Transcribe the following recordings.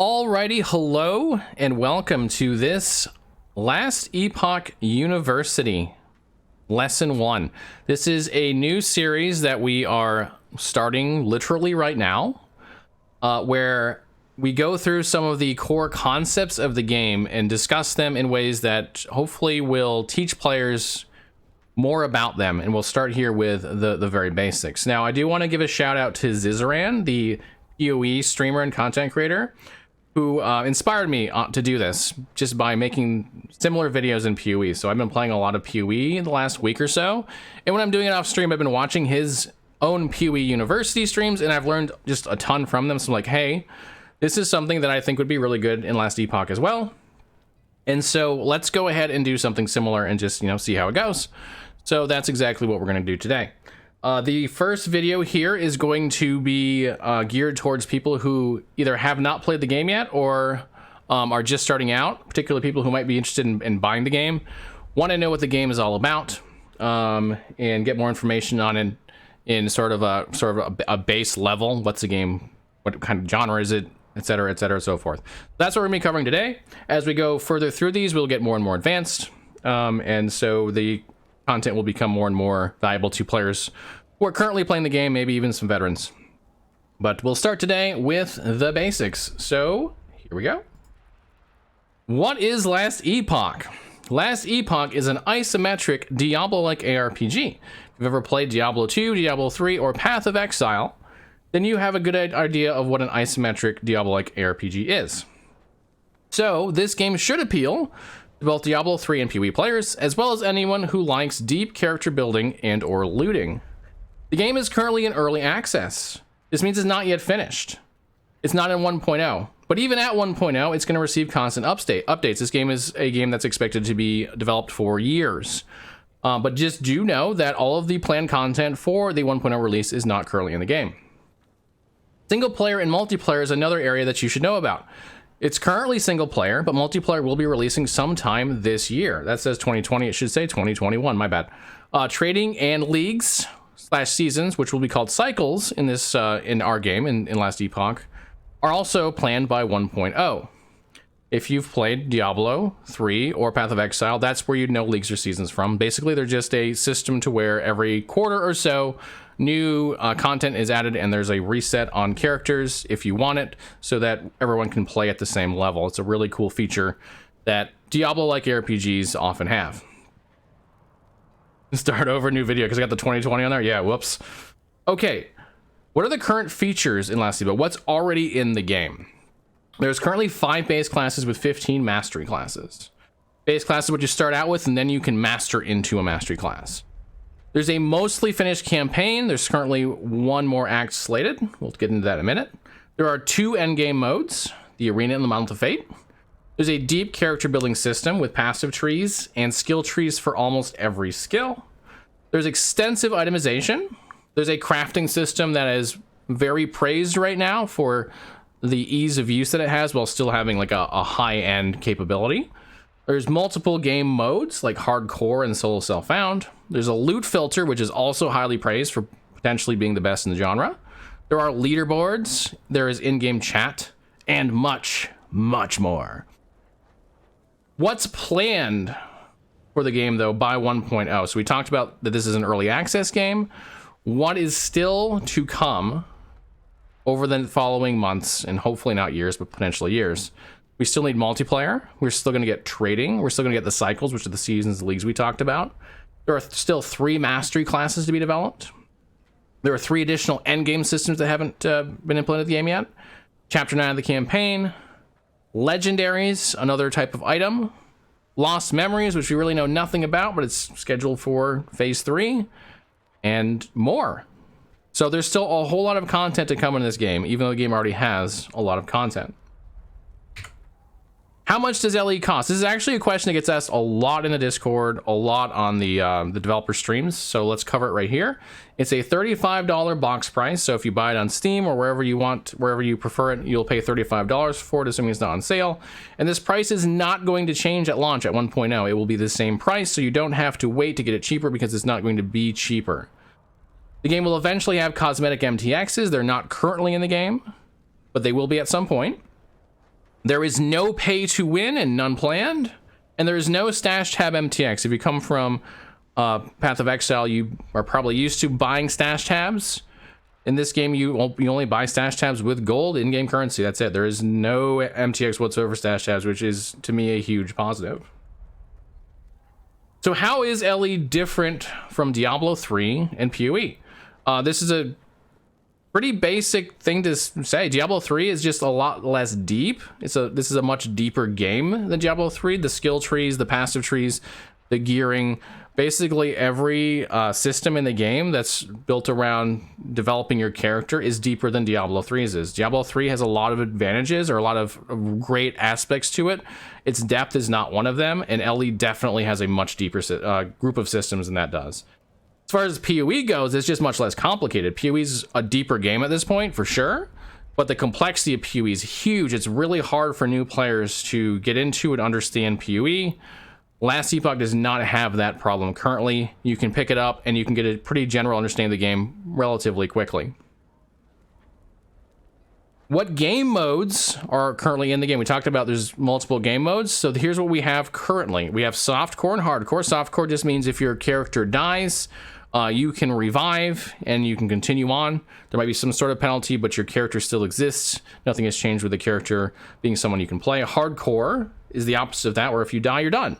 Alrighty, hello and welcome to this Last Epoch University Lesson 1. This is a new series that we are starting literally right now, where we go through some of the core concepts of the game and discuss them in ways that hopefully will teach players more about them. And we'll start here with the very basics. Now, I do want to give a shout out to Zizaran, the PoE streamer and content creator, who inspired me to do this just by making similar videos in PoE. So I've been playing a lot of PoE in the last week or so. And when I'm doing it off stream, I've been watching his own PoE University streams, and I've learned just a ton from them. So I'm like, hey, this is something that I think would be really good in Last Epoch as well. And so let's go ahead and do something similar and just, see how it goes. So that's exactly what we're going to do today. The first video here is going to be geared towards people who either have not played the game yet or are just starting out, particularly people who might be interested in buying the game, want to know what the game is all about, and get more information on it in sort of a base level. What's the game? What kind of genre is it? Et cetera, so forth. That's what we're going to be covering today. As we go further through these, we'll get more and more advanced, and so the content will become more and more valuable to players who are currently playing the game, maybe even some veterans. But we'll start today with the basics. So here we go. What is Last Epoch? Last Epoch is an isometric Diablo-like ARPG. If you've ever played Diablo 2, Diablo 3, or Path of Exile, then you have a good idea of what an isometric Diablo-like ARPG is. So this game should appeal to both Diablo 3 and PoE players, as well as anyone who likes deep character building and or looting. The game is currently in early access. This means it's not yet finished. It's not in 1.0, but even at 1.0, it's going to receive constant updates. This game is a game that's expected to be developed for years. But just do know that all of the planned content for the 1.0 release is not currently in the game. Single player and multiplayer is another area that you should know about. It's currently single player, but multiplayer will be releasing sometime this year. That says 2020. It should say 2021. My bad. Trading and leagues / seasons, which will be called cycles in this in our game in Last Epoch, are also planned by 1.0. If you've played Diablo 3 or Path of Exile, that's where you'd know leagues or seasons from. Basically, they're just a system to where every quarter or so, new content is added and there's a reset on characters if you want it, so that everyone can play at the same level. It's a really cool feature that Diablo-like RPGs often have. Start over, new video, because I got the 2020 on there. Yeah, whoops. Okay, what are the current features in Last Epoch? What's already in the game? There's currently 5 base classes with 15 mastery classes. Base classes what you start out with, and then you can master into a mastery class. There's a mostly finished campaign. There's currently 1 more act slated. We'll get into that in a minute. There are 2 endgame modes, the Arena and the Mountain of Fate. There's a deep character building system with passive trees and skill trees for almost every skill. There's extensive itemization. There's a crafting system that is very praised right now for the ease of use that it has while still having like a high-end capability. There's multiple game modes like hardcore and solo self-found. There's a loot filter, which is also highly praised for potentially being the best in the genre. There are leaderboards, there is in-game chat, and much, much more. What's planned for the game, though, by 1.0? So we talked about that this is an early access game. What is still to come over the following months, and hopefully not years, but potentially years? We still need multiplayer. We're still going to get trading. We're still going to get the cycles, which are the seasons, the leagues we talked about. There are still 3 mastery classes to be developed. There are 3 additional endgame systems that haven't been implemented in the game yet. Chapter 9 of the campaign. Legendaries, another type of item. Lost memories, which we really know nothing about, but it's scheduled for phase 3. And more. So there's still a whole lot of content to come in this game, even though the game already has a lot of content. How much does LE cost? This is actually a question that gets asked a lot in the Discord, a lot on the developer streams. So let's cover it right here. It's a $35 box price. So if you buy it on Steam or wherever you want, wherever you prefer it, you'll pay $35 for it, assuming it's not on sale. And this price is not going to change at launch at 1.0. It will be the same price, so you don't have to wait to get it cheaper because it's not going to be cheaper. The game will eventually have cosmetic MTXs. They're not currently in the game, but they will be at some point. There is no pay to win and none planned. And there is no stash tab MTX. If you come from Path of Exile, you are probably used to buying stash tabs. In this game, you only buy stash tabs with gold in-game currency. That's it. There is no MTX whatsoever for stash tabs, which is, to me, a huge positive. So how is LE different from Diablo 3 and PoE? This is a pretty basic thing to say. Diablo 3 is just a lot less deep. This is a much deeper game than Diablo 3. The skill trees, the passive trees, the gearing, basically every system in the game that's built around developing your character is deeper than Diablo 3's is. Diablo 3 has a lot of advantages or a lot of great aspects to it. Its depth is not one of them, and LE definitely has a much deeper group of systems than that does. As far as PoE goes, it's just much less complicated. PoE's a deeper game at this point, for sure, but the complexity of PoE is huge. It's really hard for new players to get into and understand PoE. Last Epoch does not have that problem currently. You can pick it up and you can get a pretty general understanding of the game relatively quickly. What game modes are currently in the game? We talked about there's multiple game modes. So here's what we have currently. We have softcore and hardcore. Softcore just means if your character dies, you can revive and you can continue on. There might be some sort of penalty, but your character still exists. Nothing has changed with the character being someone you can play. Hardcore is the opposite of that, where if you die, you're done.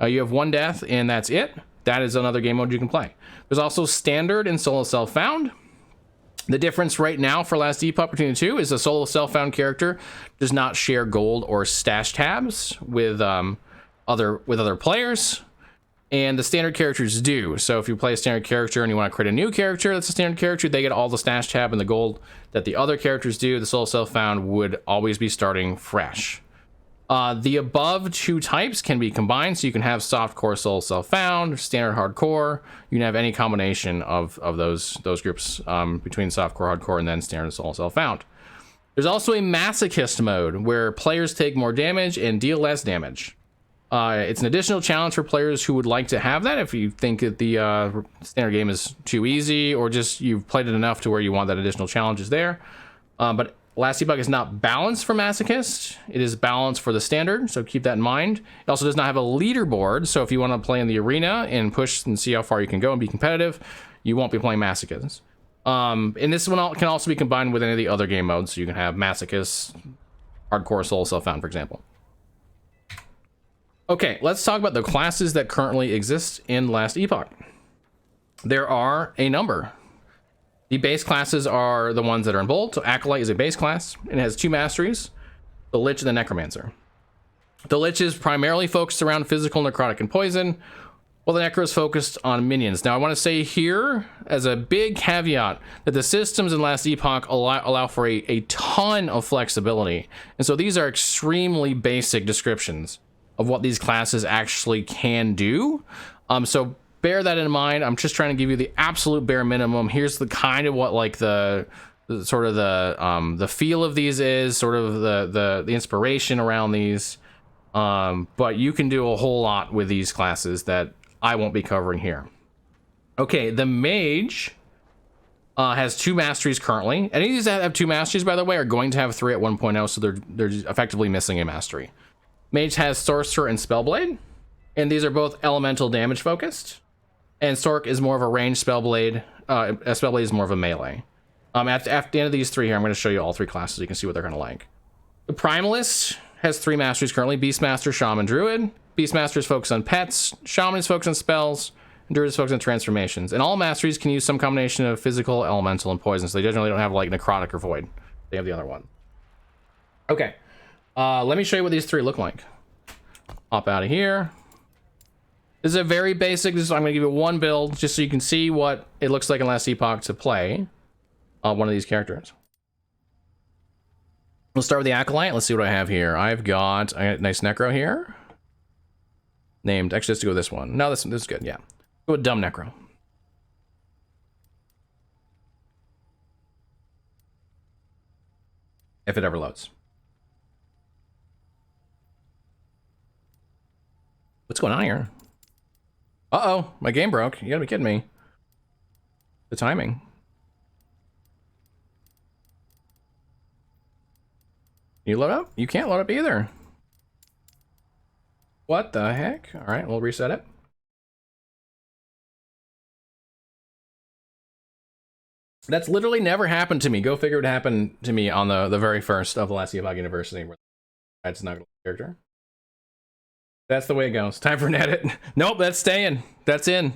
You have one death and that's it. That is another game mode you can play. There's also standard and solo self-found. The difference right now for Last Epoch between the two is a solo self-found character does not share gold or stash tabs with other players, and the standard characters do. So if you play a standard character and you want to create a new character that's a standard character, they get all the stash tab and the gold that the other characters do. The solo self-found would always be starting fresh. The above two types can be combined, so you can have softcore solo self-found, standard hardcore. You can have any combination of those groups between softcore, hardcore, and then standard solo self-found. There's also a masochist mode where players take more damage and deal less damage. It's an additional challenge for players who would like to have that if you think that the standard game is too easy, or just you've played it enough to where you want that additional challenge is there. But Last Epoch is not balanced for Masochist. It is balanced for the standard, so keep that in mind. It also does not have a leaderboard, so if you want to play in the arena and push and see how far you can go and be competitive, you won't be playing Masochist. And this one can also be combined with any of the other game modes, so you can have Masochist, Hardcore, Soul, Self-Found, for example. Okay, let's talk about the classes that currently exist in Last Epoch. There are a number. The base classes are the ones that are in bold. So Acolyte is a base class, and it has two masteries, the Lich and the Necromancer. The Lich is primarily focused around physical, necrotic, and poison, while the Necro is focused on minions. Now, I want to say here, as a big caveat, that the systems in Last Epoch allow for a ton of flexibility. And so these are extremely basic descriptions of what these classes actually can do. So bear that in mind. I'm just trying to give you the absolute bare minimum. Here's the kind of what like the sort of the feel of these is, sort of the inspiration around these. But you can do a whole lot with these classes that I won't be covering here. Okay, the Mage has two masteries currently. Any of these that have two masteries, by the way, are going to have 3 at 1.0, so they're effectively missing a mastery. Mage has Sorcerer and Spellblade, and these are both elemental damage focused. And Sork is more of a ranged Spellblade. Spellblade is more of a melee. At the end of these three here, I'm going to show you all three classes so you can see what they're going to like. The Primalist has 3 masteries currently: Beastmaster, Shaman, Druid. Beastmaster is focused on pets, Shaman is focused on spells, and Druid is focused on transformations. And all masteries can use some combination of physical, elemental, and poison, so they generally don't have like necrotic or void. They have the other one. Okay, let me show you what these 3 look like. Hop out of here. This is a very basic, I'm going to give you one build just so you can see what it looks like in Last Epoch to play one of these characters. We'll start with the Acolyte. Let's see what I have here. I got a nice Necro here. Named, actually, let's go with this one. No, this is good, yeah. Go with Dumb Necro. If it ever loads. What's going on here? Uh-oh, my game broke. You gotta be kidding me. The timing. You load up? You can't load up either. What the heck? All right, we'll reset it. That's literally never happened to me. Go figure it happened to me on the very first of the last Epoch University. That's not a character. That's the way it goes. Time for an edit. Nope, that's staying. That's in.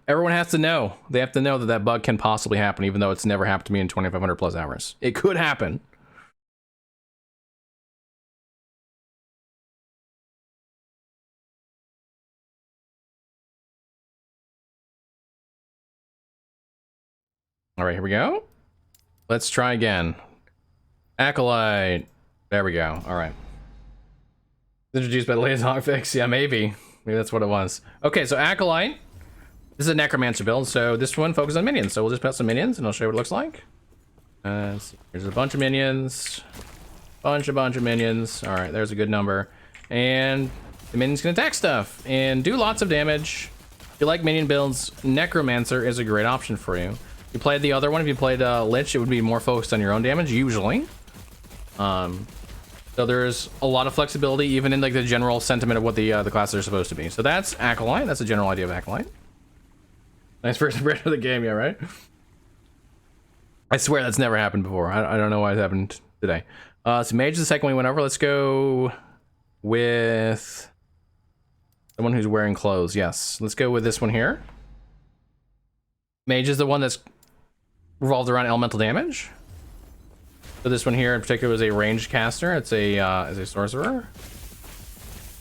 Everyone has to know. They have to know that that bug can possibly happen, even though it's never happened to me in 2,500 plus hours. It could happen. All right, here we go. Let's try again. Acolyte. There we go. All right. Introduced by the latest hotfix. Yeah, maybe. Maybe that's what it was. Okay, so Acolyte. This is a Necromancer build, so this one focuses on minions. So we'll just put some minions, and I'll show you what it looks like. Here's a bunch of minions. Bunch of minions. All right, there's a good number. And the minions can attack stuff and do lots of damage. If you like minion builds, Necromancer is a great option for you. If you played the other one, if you played Lich, it would be more focused on your own damage, usually. So there's a lot of flexibility, even in like the general sentiment of what the classes are supposed to be. So that's Acolyte. That's a general idea of Acolyte. Nice first impression of the game, yeah, right? I swear that's never happened before. I don't know why it happened today. So Mage is the second one we went over. Let's go with someone who's wearing clothes. Yes, let's go with this one here. Mage is the one that's revolved around elemental damage. So this one here in particular is a ranged caster. It's a sorcerer,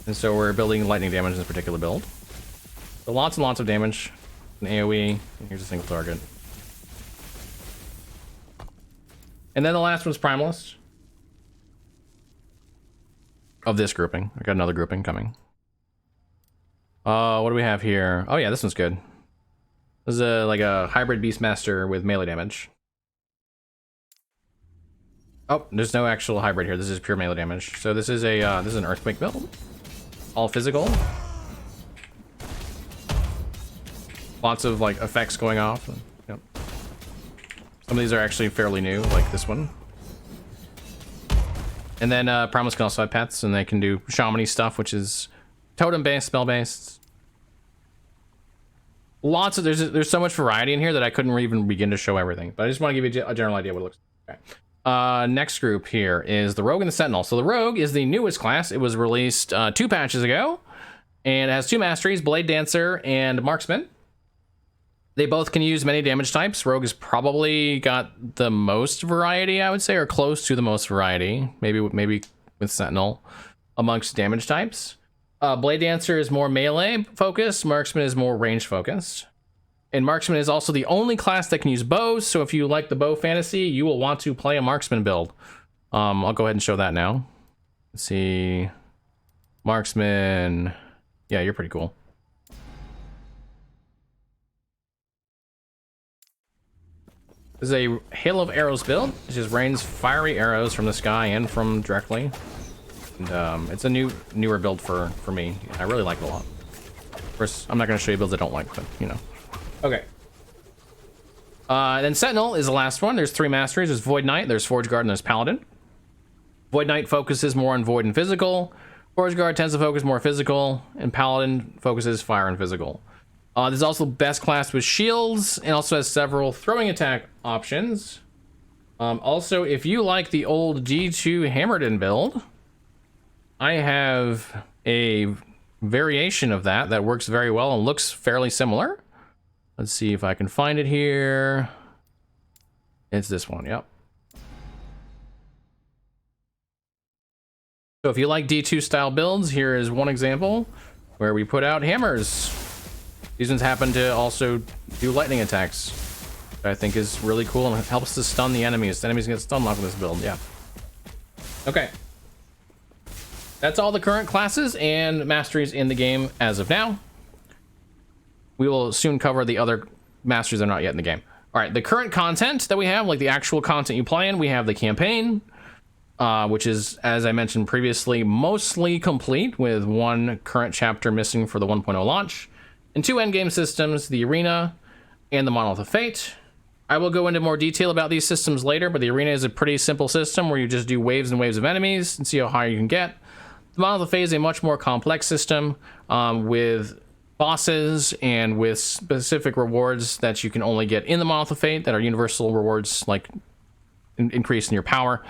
and so we're building lightning damage in this particular build. So lots and lots of damage. An AoE, and here's a single target. And then the last one's Primalist. Of this grouping. I got another grouping coming. What do we have here? Oh yeah, this one's good. This is like a hybrid Beastmaster with melee damage. Oh, there's no actual hybrid here. This is pure melee damage. So this is an Earthquake build. All physical. Lots of like effects going off. Yep. Some of these are actually fairly new, like this one. And then Primalist can also have pets, and they can do shamany stuff, which is totem-based, spell-based. Lots of there's so much variety in here that I couldn't even begin to show everything. But I just want to give you a general idea what it looks like. Okay. Next group here is the Rogue and the Sentinel. So the Rogue is the newest class. It was released 2 patches ago, and it has 2 masteries: Blade Dancer and Marksman. They both can use many damage types. Rogue has probably got the most variety, I would say, or close to the most variety. Maybe with Sentinel amongst damage types. Blade Dancer is more melee focused. Marksman is more range focused. And Marksman is also the only class that can use bows. So if you like the bow fantasy, you will want to play a Marksman build. I'll go ahead and show that now. Let's see. Marksman. Yeah, you're pretty cool. This is a Hail of Arrows build. It just rains fiery arrows from the sky and from directly. And it's a newer build for me. I really like it a lot. Of course, I'm not going to show you builds I don't like, but you know. Okay. Then Sentinel is the last one. There's 3 masteries. There's Void Knight, there's Forge Guard, and there's Paladin. Void Knight focuses more on void and physical. Forge Guard tends to focus more physical, and Paladin focuses fire and physical. There's also best class with shields, and also has several throwing attack options. Also, if you like the old D2 Hammerden build, I have a variation of that works very well and looks fairly similar. Let's see if I can find it here. It's this one, yep. So if you like D2 style builds, here is one example where we put out hammers. These ones happen to also do lightning attacks, which I think is really cool and helps to stun the enemies. The enemies get stun locked with this build, yeah. Okay. That's all the current classes and masteries in the game as of now. We will soon cover the other masteries that are not yet in the game. All right, the current content that we have, like the actual content you play in, we have the campaign, which is, as I mentioned previously, mostly complete with 1 current chapter missing for the 1.0 launch, and 2 endgame systems, the Arena and the Monolith of Fate. I will go into more detail about these systems later, but the arena is a pretty simple system where you just do waves and waves of enemies and see how high you can get. The monolith is a much more complex system with bosses and with specific rewards that you can only get in the monolith of fate that are universal rewards, like increase in your power.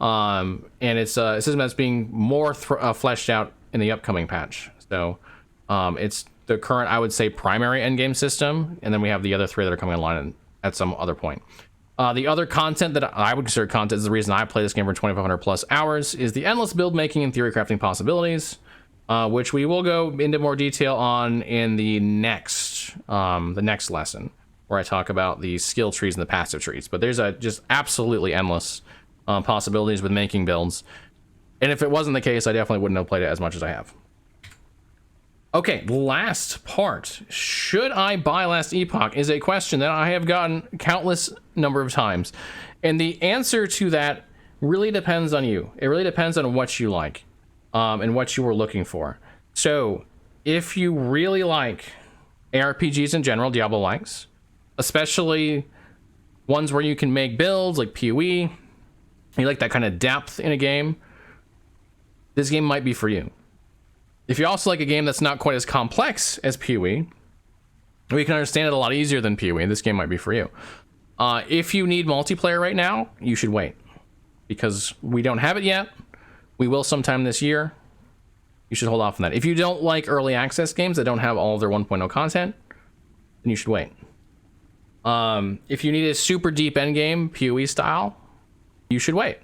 And it's a system that's being more fleshed out in the upcoming patch. So it's the current, I would say, primary endgame system, and then we have the other three that are coming online at some other point. The other content that I would consider content is the reason I play this game for 2,500 plus hours is the endless build making and theory crafting possibilities, which we will go into more detail on in the next lesson, where I talk about the skill trees and the passive trees. But there's just absolutely endless possibilities with making builds, and if it wasn't the case, I definitely wouldn't have played it as much as I have. Okay, last part. Should I buy Last Epoch is a question that I have gotten countless number of times. And the answer to that really depends on you. It really depends on what you like and what you were looking for. So if you really like ARPGs in general, Diablo likes, especially ones where you can make builds like PoE, you like that kind of depth in a game, this game might be for you. If you also like a game that's not quite as complex as PoE, we can understand it a lot easier than PoE, this game might be for you. If you need multiplayer right now, you should wait, because we don't have it yet. We will sometime this year. You should hold off on that. If you don't like early access games that don't have all of their 1.0 content, then you should wait. If you need a super deep endgame, PoE style, you should wait.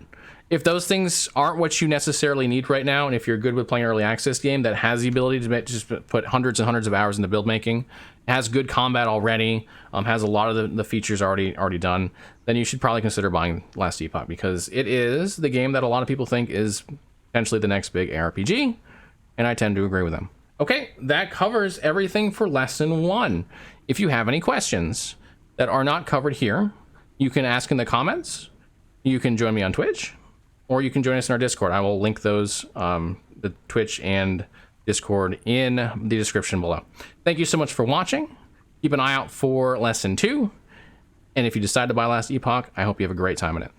If those things aren't what you necessarily need right now, and if you're good with playing an early access game that has the ability to just put hundreds and hundreds of hours into build making, has good combat already, has a lot of the features already done, then you should probably consider buying Last Epoch, because it is the game that a lot of people think is potentially the next big ARPG, and I tend to agree with them. Okay, that covers everything for lesson 1. If you have any questions that are not covered here, you can ask in the comments. You can join me on Twitch, or you can join us in our Discord. I will link those, the Twitch and Discord, in the description below. Thank you so much for watching. Keep an eye out for lesson 2. And if you decide to buy Last Epoch, I hope you have a great time in it.